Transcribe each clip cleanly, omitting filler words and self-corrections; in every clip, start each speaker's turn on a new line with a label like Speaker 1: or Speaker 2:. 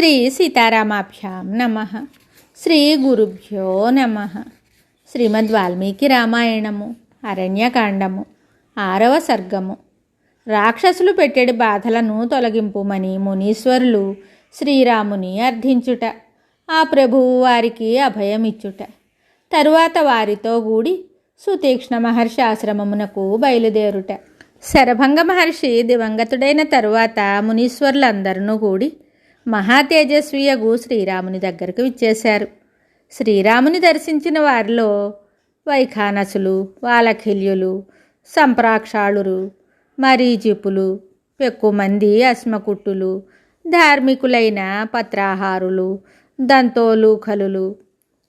Speaker 1: శ్రీ సీతారామాభ్యాం నమః. శ్రీ గురుభ్యో నమః. శ్రీమద్ వాల్మీకి రామాయణము అరణ్యకాండము 6వ సర్గము. రాక్షసులు పెట్టెడి బాధలను తొలగింపుమని మునీశ్వరులు శ్రీరాముని అర్థించుట, ఆ ప్రభువు వారికి అభయమిచ్చుట. తరువాత వారితో కూడి సుతీక్ష్ణ మహర్షి ఆశ్రమమునకు బయలుదేరుట. శరభంగ మహర్షి దివంగతుడైన తరువాత మునీశ్వరులందరూ కూడి మహాతేజస్వియగు శ్రీరాముని దగ్గరకు విచ్చేశారు. శ్రీరాముని దర్శించిన వారిలో వైఖానసులు, వాలఖిల్యులు, సంప్రాక్షాళురు, మరీచిపులు, పెక్కుమంది అశ్మకుట్టులు, ధార్మికులైన పత్రాహారులు, దంతోలూఖలులు,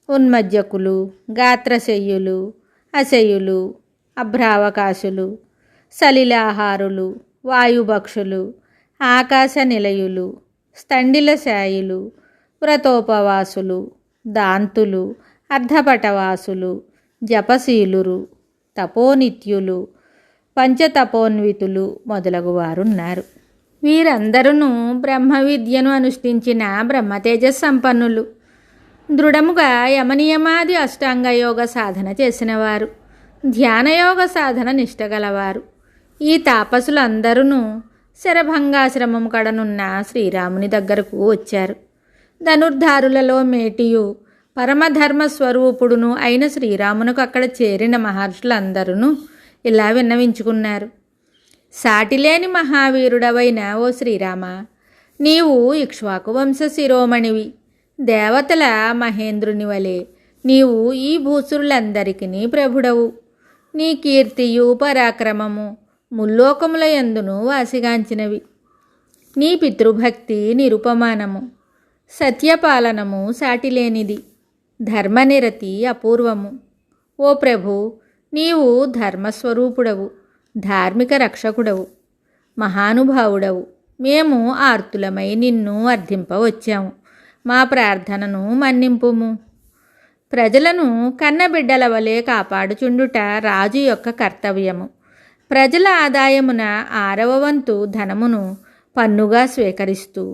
Speaker 1: ఉన్మజ్జకులు, గాత్రశయ్యులు, అశయులు, అభ్రావకాశులు, సలిలాహారులు, వాయుభక్షులు, ఆకాశ నిలయులు, స్థండిలశాయులు, వ్రతోపవాసులు, దాంతులు, అర్ధపటవాసులు, జపశీలురు, తపోనిత్యులు, పంచతపోన్వితులు మొదలగువారున్నారు. వీరందరూ బ్రహ్మ విద్యను అనుష్ఠించిన బ్రహ్మతేజస్ సంపన్నులు. దృఢముగా యమనియమాది అష్టాంగయోగ సాధన చేసినవారు, ధ్యానయోగ సాధన నిష్టగలవారు. ఈ తాపసులందరూ శరభంగాశ్రమం కడనున్న శ్రీరాముని దగ్గరకు వచ్చారు. ధనుర్ధారులలో మేటియు పరమధర్మస్వరూపుడును అయిన శ్రీరామునకు అక్కడ చేరిన మహర్షులందరూ ఇలా విన్నవించుకున్నారు. సాటిలేని మహావీరుడవైన ఓ శ్రీరామ, నీవు ఇక్ష్వాకు వంశ శిరోమణివి. దేవతల మహేంద్రుని వలె నీవు ఈ భూసురులందరికీ ప్రభుడవు. నీ కీర్తియు పరాక్రమము ముల్లోకముల యందును వాసిగాంచినవి. నీ పితృభక్తి నిరుపమానము, సత్యపాలనము సాటిలేనిది, ధర్మనిరతి అపూర్వము. ఓ ప్రభు, నీవు ధర్మస్వరూపుడవు, ధార్మిక రక్షకుడవు, మహానుభావుడవు. మేము ఆర్తులమై నిన్ను అర్థింపవచ్చాము. మా ప్రార్థనను మన్నింపుము. ప్రజలను కన్నబిడ్డల వలె కాపాడుచుండుట రాజు యొక్క కర్తవ్యము. ప్రజల ఆదాయమున 6వ వంతు ధనమును పన్నుగా స్వీకరిస్తూ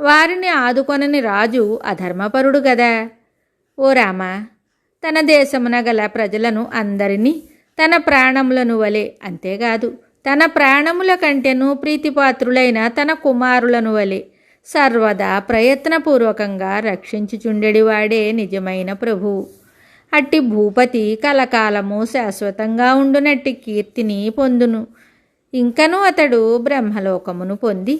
Speaker 1: వారిని ఆదుకొనని రాజు అధర్మపరుడు గదా. ఓ రామ, తన దేశమున గల ప్రజలను అందరినీ తన ప్రాణములను వలె, అంతేకాదు తన ప్రాణముల కంటేనూ ప్రీతిపాత్రులైన తన కుమారులను వలె సర్వదా ప్రయత్నపూర్వకంగా రక్షించుచుండెడివాడే నిజమైన ప్రభువు. అట్టి భూపతి కలకాలము శాశ్వతంగా ఉండునట్టి కీర్తిని పొందును. ఇంకనూ అతడు బ్రహ్మలోకమును పొంది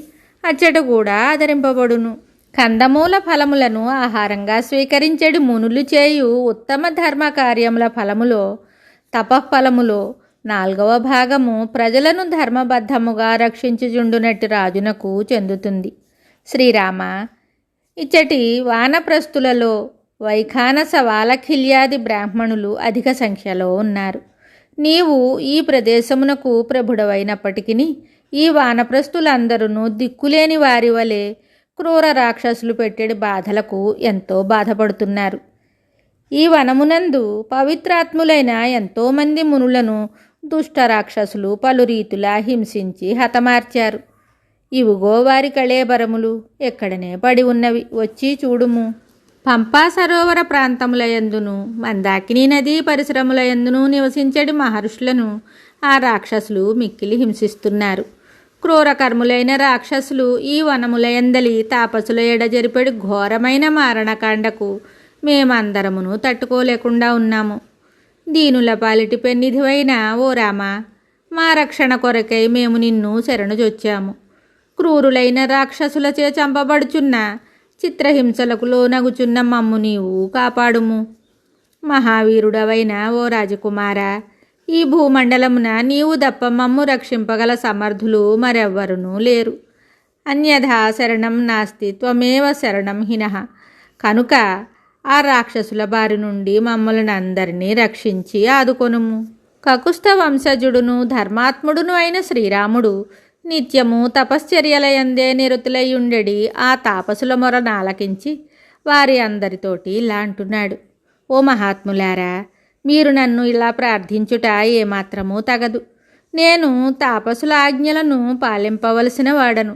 Speaker 1: అచ్చట కూడా ఆదరింపబడును. కందమూల ఫలములను ఆహారంగా స్వీకరించెడు మునులు చేయు ఉత్తమ ధర్మ కార్యముల ఫలములో, తపఫలములో 4వ భాగము ప్రజలను ధర్మబద్ధముగా రక్షించుచుండునట్టి రాజునకు చెందుతుంది. శ్రీరామ, ఇచ్చటి వానప్రస్థులలో వైఖానస వాలఖిల్యాది బ్రాహ్మణులు అధిక సంఖ్యలో ఉన్నారు. నీవు ఈ ప్రదేశమునకు ప్రభుడవైనప్పటికీ ఈ వానప్రస్థులందరూ దిక్కులేని వారి వలె క్రూర రాక్షసులు పెట్టెడి బాధలకు ఎంతో బాధపడుతున్నారు. ఈ వనమునందు పవిత్రాత్ములైన ఎంతోమంది మునులను దుష్ట రాక్షసులు పలు రీతులా హింసించి హతమార్చారు. ఇవుగో వారి కళేబరములు ఎక్కడనే పడి ఉన్నవి, వచ్చి చూడుము. పంపా సరోవర ప్రాంతములయందును మందాకిని నదీ పరిసరములయందును నివసించడి మహర్షులను ఆ రాక్షసులు మిక్కిలి హింసిస్తున్నారు. క్రూరకర్ములైన రాక్షసులు ఈ వనములయందలి తాపసుల ఎడ జరిపెడు ఘోరమైన మారణకాండకు మేమందరమును తట్టుకోలేకుండా ఉన్నాము. దీనుల పాలిటి పెన్నిధివైన ఓ రామ, మా రక్షణ కొరకై మేము నిన్ను శరణుజొచ్చాము. క్రూరులైన రాక్షసులచే చంపబడుచున్న చిత్రహింసలకు లోనగుచున్న మమ్ము నీవు కాపాడుము. మహావీరుడవైన ఓ రాజకుమారా, ఈ భూమండలమున నీవు దప్ప మమ్ము రక్షింపగల సమర్థులు మరెవ్వరునూ లేరు. అన్యథా శరణం నాస్తి త్వమేవ శరణం హినః. కనుక ఆ రాక్షసుల బారి నుండి మమ్మల్ని అందరినీ రక్షించి ఆదుకొనుము. కకుస్థ వంశజుడును ధర్మాత్ముడును అయిన శ్రీరాముడు నిత్యము తపశ్చర్యలయందే నిరతులయ్యుండెడి ఆ తాపసుల మొర నాలకించి వారి అందరితోటి ఇలా అంటున్నాడు. ఓ మహాత్ములారా, మీరు నన్ను ఇలా ప్రార్థించుట ఏమాత్రమూ తగదు. నేను తాపసుల ఆజ్ఞలను పాలింపవలసిన వాడను.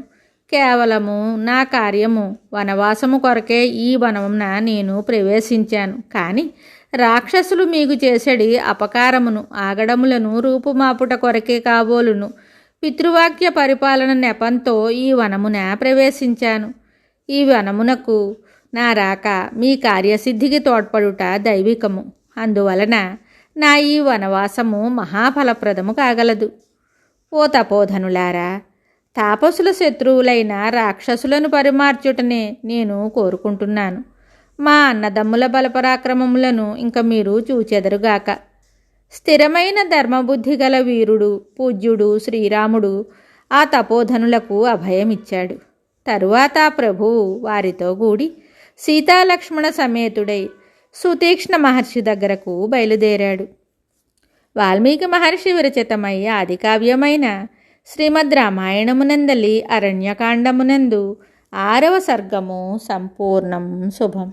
Speaker 1: కేవలము నా కార్యము వనవాసము కొరకే ఈ వనమున నేను ప్రవేశించాను. కానీ రాక్షసులు మీకు చేసడి అపకారమును ఆగడములను రూపుమాపుట కొరకే కాబోలును. పితృవాక్య పరిపాలన నెపంతో ఈ వనమున ప్రవేశించాను. ఈ వనమునకు నా రాక మీ కార్యసిద్ధికి తోడ్పడుట దైవికము. అందువలన నా ఈ వనవాసము మహాఫలప్రదము కాగలదు. ఓ తపోధనులారా, తాపసుల శత్రువులైన రాక్షసులను పరిమార్చుటనే నేను కోరుకుంటున్నాను. మా అన్నదమ్ముల బలపరాక్రమములను ఇంక మీరు చూచెదరుగాక. స్థిరమైన ధర్మబుద్ధి గల వీరుడు పూజ్యుడు శ్రీరాముడు ఆ తపోధనులకు అభయమిచ్చాడు. తరువాత ప్రభువు వారితో కూడి సీతాలక్ష్మణ సమేతుడై సుతీక్ష్ణ మహర్షి దగ్గరకు బయలుదేరాడు. వాల్మీకి మహర్షి విరచితమై ఆదికావ్యమైన శ్రీమద్ రామాయణమునందలి అరణ్యకాండమునందు 6వ సర్గము సంపూర్ణం. శుభం.